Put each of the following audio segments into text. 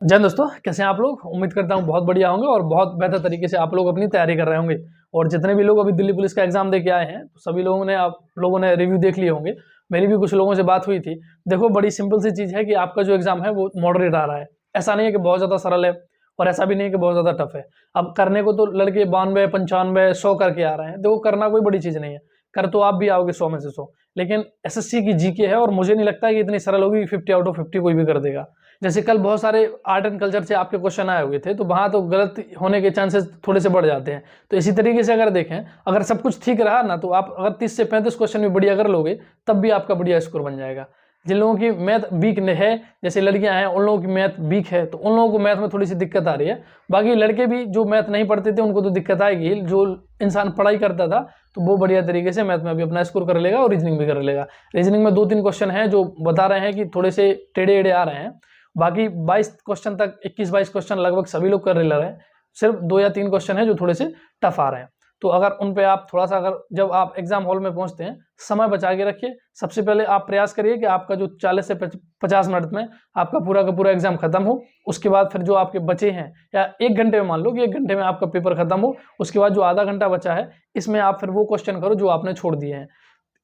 जय दोस्तों, कैसे हैं आप लोग। उम्मीद करता हूँ बहुत बढ़िया होंगे और बहुत बेहतर तरीके से आप लोग अपनी तैयारी कर रहे होंगे। और जितने भी लोग अभी दिल्ली पुलिस का एग्जाम दे के आए हैं तो सभी लोगों ने आप लोगों ने रिव्यू देख लिए होंगे। मेरी भी कुछ लोगों से बात हुई थी। देखो, बड़ी सिंपल सी चीज़ है कि आपका जो एग्जाम है वो मॉडरेट आ रहा है। ऐसा नहीं है कि बहुत ज़्यादा सरल है और ऐसा भी नहीं है कि बहुत ज़्यादा टफ है। अब करने को तो लड़के 92, 95, 100 करके आ रहे हैं। देखो, करना कोई बड़ी चीज़ नहीं है। कर तो आप भी आओगे 100 में से 100, लेकिन एसएससी की जीके है और मुझे नहीं लगता कि इतनी सरल होगी। 50 आउट ऑफ 50 कोई भी कर देगा। जैसे कल बहुत सारे आर्ट एंड कल्चर से आपके क्वेश्चन आए हुए थे, तो वहाँ तो गलत होने के चांसेस थोड़े से बढ़ जाते हैं। तो इसी तरीके से अगर देखें, अगर सब कुछ ठीक रहा ना, तो आप अगर 30 से 35 क्वेश्चन भी बढ़िया कर लोगे तब भी आपका बढ़िया स्कोर बन जाएगा। जिन लोगों की मैथ वीक है, जैसे लड़कियां हैं, उन लोगों की मैथ वीक है, तो उन लोगों को मैथ में थोड़ी सी दिक्कत आ रही है। बाकी लड़के भी जो मैथ नहीं पढ़ते थे उनको तो दिक्कत आएगी। जो इंसान पढ़ाई करता था तो वो बढ़िया तरीके से मैथ में भी अपना स्कोर कर लेगा और रीजनिंग भी कर लेगा। रीजनिंग में 2-3 क्वेश्चन हैं जो बता रहे हैं कि थोड़े से टेढ़े एढ़े आ रहे हैं। बाकी 22 क्वेश्चन तक, 21-22 क्वेश्चन लगभग सभी लोग कर ले रहे हैं। सिर्फ 2 या 3 क्वेश्चन है जो थोड़े से टफ आ रहे हैं। तो अगर उन पे आप थोड़ा सा, अगर जब आप एग्जाम हॉल में पहुंचते हैं, समय बचा के रखिए। सबसे पहले आप प्रयास करिए कि आपका जो 40 से 50 मिनट में आपका पूरा का पूरा एग्जाम खत्म हो। उसके बाद फिर जो आपके बचे हैं, या 1 घंटे में, मान लो कि 1 घंटे में आपका पेपर खत्म हो, उसके बाद जो आधा घंटा बचा है इसमें आप फिर वो क्वेश्चन करो जो आपने छोड़ दिए हैं।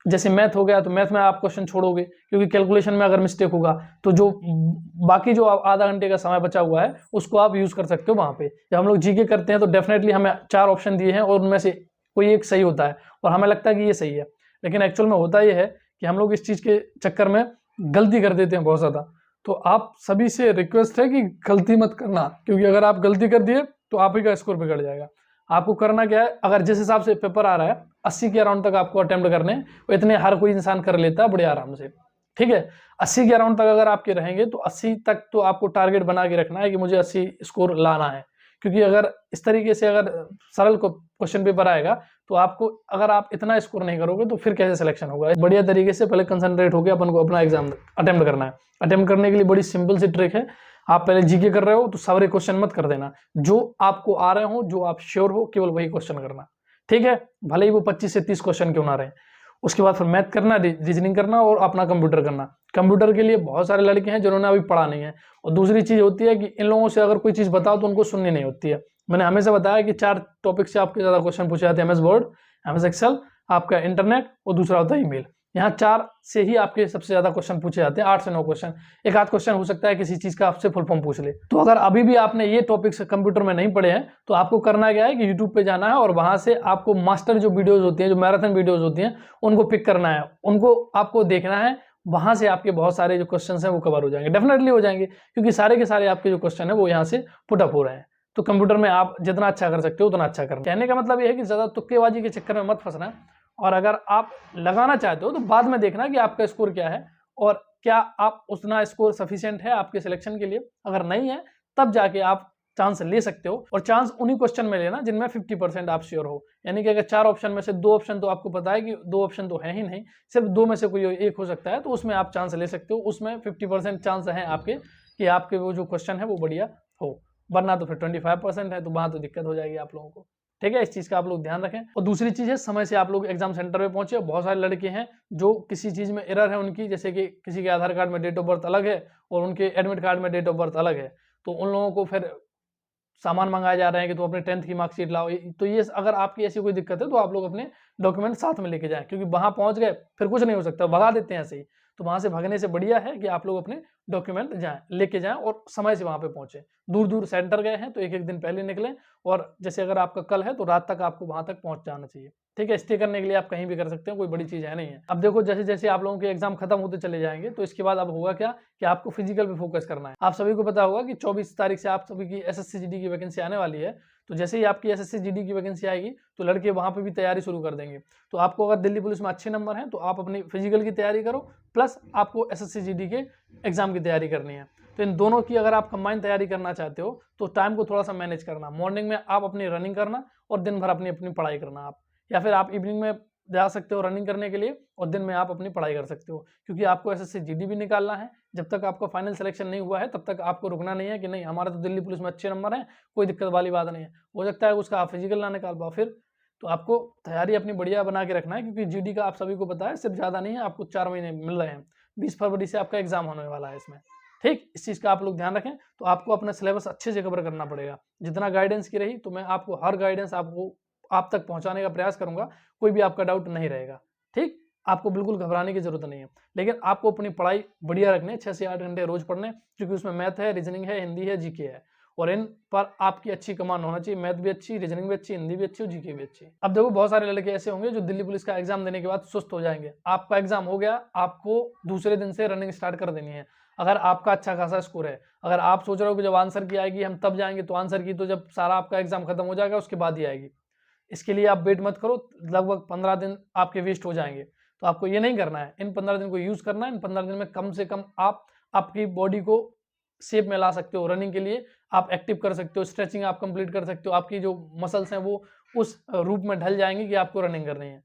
जैसे मैथ हो गया तो मैथ में आप क्वेश्चन छोड़ोगे, क्योंकि कैलकुलेशन में अगर मिस्टेक होगा तो जो बाकी जो आधा घंटे का समय बचा हुआ है उसको आप यूज कर सकते हो वहां पे। जब हम लोग जीके करते हैं तो डेफिनेटली हमें 4 ऑप्शन दिए हैं और उनमें से कोई एक सही होता है और हमें लगता है कि ये सही है, लेकिन एक्चुअल में होता ये है कि हम लोग इस चीज के चक्कर में गलती कर देते हैं बहुत ज्यादा। तो आप सभी से रिक्वेस्ट है कि गलती मत करना, क्योंकि अगर आप गलती कर दिए तो आप ही का स्कोर बिगड़ जाएगा। आपको करना क्या है, अगर जिस हिसाब से पेपर आ रहा है 80 के अराउंड तक आपको अटेम्प्ट करने हैं, वो इतने हर कोई इंसान कर लेता है बड़े आराम से। ठीक है, 80 के अराउंड तक अगर आपके रहेंगे तो 80 तक तो आपको टारगेट बना के रखना है कि मुझे 80 स्कोर लाना है। क्योंकि अगर इस तरीके से अगर सरल क्वेश्चन पेपर आएगा तो आपको, अगर आप इतना स्कोर नहीं करोगे तो फिर कैसे सिलेक्शन होगा। बढ़िया तरीके से पहले कंसंट्रेट होकर अपन को अपना एग्जाम अटेम्प्ट करना है। अटेम्प्ट करने के लिए बड़ी सिंपल सी ट्रिक है। आप पहले जीके कर रहे हो तो सारे क्वेश्चन मत कर देना, जो आपको आ रहे हो, जो आप श्योर हो, केवल वही क्वेश्चन करना। ठीक है, भले ही वो 25 से 30 क्वेश्चन क्यों ना रहे। उसके बाद फिर मैथ करना, रीजनिंग करना और अपना कंप्यूटर करना। कंप्यूटर के लिए बहुत सारे लड़के हैं जिन्होंने अभी पढ़ा नहीं है। और दूसरी चीज होती है कि इन लोगों से अगर कोई चीज बताओ तो उनको सुननी नहीं होती है। मैंने हमेशा बताया कि 4 टॉपिक से आपके ज्यादा क्वेश्चन पूछे जाते हैं: एमएस वर्ड, एमएस एक्सेल, आपका इंटरनेट और दूसरा होता है ईमेल। यहाँ 4 से ही आपके सबसे ज्यादा क्वेश्चन पूछे जाते हैं, 8 से 9 क्वेश्चन। एक आध क्वेश्चन हो सकता है किसी चीज का आपसे फुल फॉर्म पूछ ले। तो अगर अभी भी आपने ये टॉपिक्स कंप्यूटर में नहीं पढ़े हैं तो आपको करना क्या है कि यूट्यूब पे जाना है और वहां से आपको मास्टर जो वीडियोज होती हैं, जो मैराथन वीडियोज होती हैं, उनको पिक करना है, उनको आपको देखना है। वहां से आपके बहुत सारे जो क्वेश्चन हैं वो कवर हो जाएंगे, डेफिनेटली हो जाएंगे, क्योंकि सारे के सारे आपके जो क्वेश्चन है वो यहाँ से पुटअप हो रहे हैं। तो कंप्यूटर में आप जितना अच्छा कर सकते हो उतना अच्छा करना। कहने का मतलब ये है कि ज्यादा तुक्केबाजी के चक्कर में मत फंसना। और अगर आप लगाना चाहते हो तो बाद में देखना कि आपका स्कोर क्या है और क्या आप उतना स्कोर सफिशिएंट है आपके सिलेक्शन के लिए। अगर नहीं है तब जाके आप चांस ले सकते हो, और चांस उन्हीं क्वेश्चन में लेना जिनमें 50% आप श्योर हो। यानी कि अगर 4 ऑप्शन में से 2 ऑप्शन तो आपको पता है कि 2 ऑप्शन तो है ही नहीं, सिर्फ 2 में से कोई एक हो सकता है, तो उसमें आप चांस ले सकते हो। उसमें 50% चांस है आपके कि आपके वो जो क्वेश्चन है वो बढ़िया हो। वरना तो फिर 25% है, तो वहां तो दिक्कत हो जाएगी आप लोगों को। ठीक है, इस चीज का आप लोग ध्यान रखें। और दूसरी चीज है, समय से आप लोग एग्जाम सेंटर पे पहुंचे। बहुत सारे लड़के हैं जो किसी चीज में एरर है उनकी, जैसे कि किसी के आधार कार्ड में डेट ऑफ बर्थ अलग है और उनके एडमिट कार्ड में डेट ऑफ बर्थ अलग है, तो उन लोगों को फिर सामान मंगाए जा रहे हैं कि तुम अपने 10th की मार्कशीट लाओ। तो ये अगर आपकी ऐसी कोई दिक्कत है तो आप लोग अपने डॉक्यूमेंट साथ में लेके जाएं, क्योंकि वहां पहुंच गए फिर कुछ नहीं हो सकता, भगा देते हैं ऐसे ही। तो वहां से भागने से बढ़िया है कि आप लोग अपने डॉक्यूमेंट लेके जाएं और समय से वहां पे पहुंचे। दूर दूर सेंटर गए हैं तो एक एक दिन पहले निकलें, और जैसे अगर आपका कल है तो रात तक आपको वहां तक पहुंच जाना चाहिए। ठीक है, स्टे करने के लिए आप कहीं भी कर सकते हैं, कोई बड़ी चीज है नहीं है। अब देखो, जैसे जैसे आप लोगों के एग्जाम खत्म होते चले जाएंगे तो इसके बाद अब होगा क्या कि आपको फिजिकल पे फोकस करना है। आप सभी को पता होगा कि 24 तारीख से आप सभी की एसएससी जीडी की वैकेंसी आने वाली है। तो जैसे ही आपकी एसएससी जीडी की वैकेंसी आएगी तो लड़के वहां पे भी तैयारी शुरू कर देंगे। तो आपको अगर दिल्ली पुलिस में अच्छे नंबर हैं तो आप अपनी फिजिकल की तैयारी करो, प्लस आपको एसएससी जीडी के एग्जाम की तैयारी करनी है। तो इन दोनों की अगर आप कंबाइन तैयारी करना चाहते हो तो टाइम को थोड़ा सा मैनेज करना। मॉर्निंग में आप अपनी रनिंग करना और दिन भर अपनी अपनी पढ़ाई करना आप, या फिर आप इवनिंग में जा सकते हो रनिंग करने के लिए और दिन में आप अपनी पढ़ाई कर सकते हो, क्योंकि आपको एसएससी जीडी भी निकालना है। जब तक आपका फाइनल सिलेक्शन नहीं हुआ है तब तक आपको रुकना नहीं है कि नहीं हमारा तो दिल्ली पुलिस में अच्छे नंबर हैं, कोई दिक्कत वाली बात नहीं है। हो सकता है उसका आप फिजिकल ना निकाल पाओ फिर, तो आपको तैयारी अपनी बढ़िया बना के रखना है, क्योंकि जीडी का आप सभी को पता है सिर्फ ज़्यादा नहीं है, आपको 4 महीने मिल रहे हैं। 20 फरवरी से आपका एग्जाम होने वाला है इसमें। ठीक, इस चीज़ का आप लोग ध्यान रखें। तो आपको अपना सिलेबस अच्छे से कवर करना पड़ेगा। जितना गाइडेंस की रही तो मैं आपको हर गाइडेंस आप तक पहुँचाने का प्रयास करूँगा, कोई भी आपका डाउट नहीं रहेगा। ठीक, आपको बिल्कुल घबराने की ज़रूरत नहीं है। लेकिन आपको अपनी पढ़ाई बढ़िया रखनी है, 6 से 8 घंटे रोज़ पढ़ने, क्योंकि उसमें मैथ है, रीजनिंग है, हिंदी है, जीके है और इन पर आपकी अच्छी कमांड होना चाहिए। मैथ भी अच्छी, रीजनिंग भी अच्छी, हिंदी भी अच्छी और जीके भी अच्छी। अब देखो बहुत सारे लड़के ऐसे होंगे जो दिल्ली पुलिस का एग्जाम देने के बाद सुस्त हो जाएंगे। आपका एग्जाम हो गया, आपको दूसरे दिन से रनिंग स्टार्ट कर देनी है। अगर आपका अच्छा खासा स्कोर है, अगर आप सोच रहे हो कि जब आंसर की आएगी हम तब जाएंगे, तो आंसर की तो जब सारा आपका एग्जाम खत्म हो जाएगा उसके बाद ही आएगी। इसके लिए आप वेट मत करो, लगभग 15 दिन आपके वेस्ट हो जाएंगे। तो आपको ये नहीं करना है, इन 15 दिन को यूज करना है। इन 15 दिन में कम से कम आप आपकी बॉडी को शेप में ला सकते हो। रनिंग के लिए आप एक्टिव कर सकते हो, स्ट्रेचिंग आप कंप्लीट कर सकते हो, आपकी जो मसल्स हैं वो उस रूप में ढल जाएंगे कि आपको रनिंग करनी है।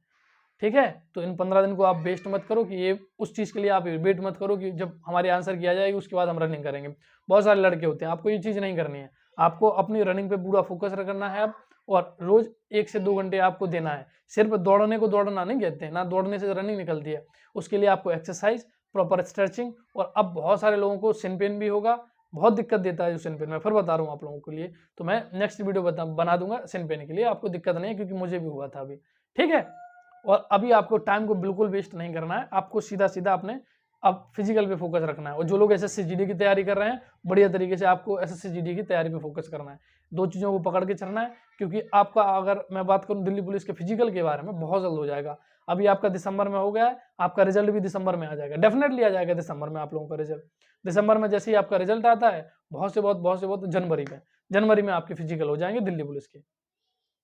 ठीक है, तो इन 15 दिन को आप वेस्ट मत करो कि ये उस चीज़ के लिए आप वेट मत करो कि जब हमारी आंसर किया जाएगी उसके बाद हम रनिंग करेंगे। बहुत सारे लड़के होते हैं, आपको ये चीज़ नहीं करनी है। आपको अपनी रनिंग पे पूरा फोकस करना है अब, और रोज 1 से 2 घंटे आपको देना है। सिर्फ दौड़ने को दौड़ना नहीं कहते हैं, ना दौड़ने से रनिंग निकलती है। उसके लिए आपको एक्सरसाइज, प्रॉपर स्ट्रेचिंग, और अब बहुत सारे लोगों को सिन पेन भी होगा, बहुत दिक्कत देता है जो सिन पेन। मैं फिर बता रहा हूँ आप लोगों के लिए, तो मैं नेक्स्ट वीडियो बना दूंगा सिन पेन के लिए, आपको दिक्कत नहीं है क्योंकि मुझे भी हुआ था अभी। ठीक है, और अभी आपको टाइम को बिल्कुल वेस्ट नहीं करना है, आपको सीधा सीधा अपने अब फिजिकल पे फोकस रखना है। और जो लोग एसएससी जीडी की तैयारी कर रहे हैं, बढ़िया तरीके से आपको एसएससी जीडी की तैयारी पे फोकस करना है। दो चीज़ों को पकड़ के चलना है, क्योंकि आपका, अगर मैं बात करूं दिल्ली पुलिस के फिजिकल के बारे में, बहुत जल्द हो जाएगा। अभी आपका दिसंबर में हो गया है, आपका रिजल्ट भी दिसंबर में आ जाएगा, डेफिनेटली आ जाएगा दिसंबर में आप लोगों का रिजल्ट। दिसंबर में जैसे ही आपका रिजल्ट आता है, बहुत से बहुत जनवरी में आपके फिजिकल हो जाएंगे दिल्ली पुलिस के।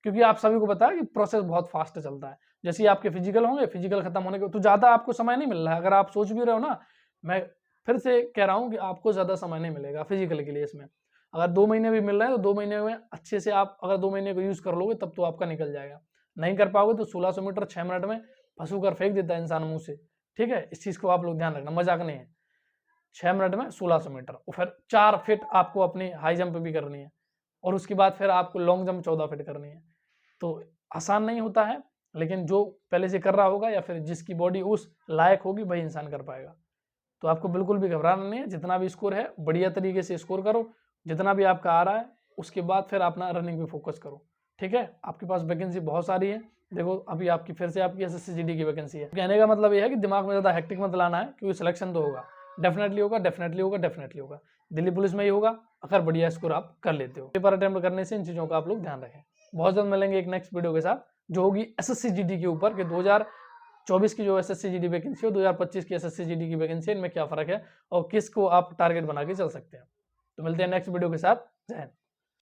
क्योंकि आप सभी को पता है कि प्रोसेस बहुत फास्ट चलता है। जैसे ही आपके फिजिकल होंगे, फिजिकल खत्म होने के तो ज़्यादा आपको समय नहीं मिल रहा है। अगर आप सोच भी रहे हो ना, मैं फिर से कह रहा हूँ कि आपको ज़्यादा समय नहीं मिलेगा फिजिकल के लिए इसमें। अगर 2 महीने भी मिल रहे हैं तो 2 महीने में अच्छे से आप अगर 2 महीने को यूज़ कर लोगे तब तो आपका निकल जाएगा। नहीं कर पाओगे तो 1600 मीटर 6 मिनट में फंसू कर फेंक देता है इंसान मुँह से। ठीक है, इस चीज़ को आप लोग ध्यान रखना, मजाक नहीं है। 6 मिनट में 1600 मीटर, और फिर 4 फिट आपको अपनी हाई जंप भी करनी है, और उसके बाद फिर आपको लॉन्ग जंप 14 फिट करनी है। तो आसान नहीं होता है, लेकिन जो पहले से कर रहा होगा या फिर जिसकी बॉडी उस लायक होगी वही इंसान कर पाएगा। तो आपको बिल्कुल भी घबराना नहीं है, जितना भी स्कोर है बढ़िया तरीके से स्कोर करो, जितना भी आपका आ रहा है उसके बाद फिर अपना रनिंग पे फोकस करो। ठीक है, आपके पास वैकेंसी बहुत सारी है। देखो अभी आपकी फिर से आपकी एसएससी जीडी की वैकेंसी है। कहने का मतलब ये है कि दिमाग में ज़्यादा हेक्टिक मत लाना है, क्योंकि सिलेक्शन तो होगा, डेफिनेटली होगा, डेफिनेटली होगा, डेफिनेटली होगा। दिल्ली पुलिस में ही होगा अगर बढ़िया स्कोर आप कर लेते हो। पेपर अटेम्प्ट करने से इन चीज़ों का आप लोग ध्यान रखें। बहुत जल्द मिलेंगे एक नेक्स्ट वीडियो के साथ, जो होगी एसएससी जीडी के ऊपर, कि 2024 की जो एसएससी जीडी वैकेंसी है, 2025 की एसएससी जीडी की वैकेंसी है, इनमें क्या फ़र्क है और किसको आप टारगेट बना के चल सकते हैं। तो मिलते हैं नेक्स्ट वीडियो के साथ। जय हिंद।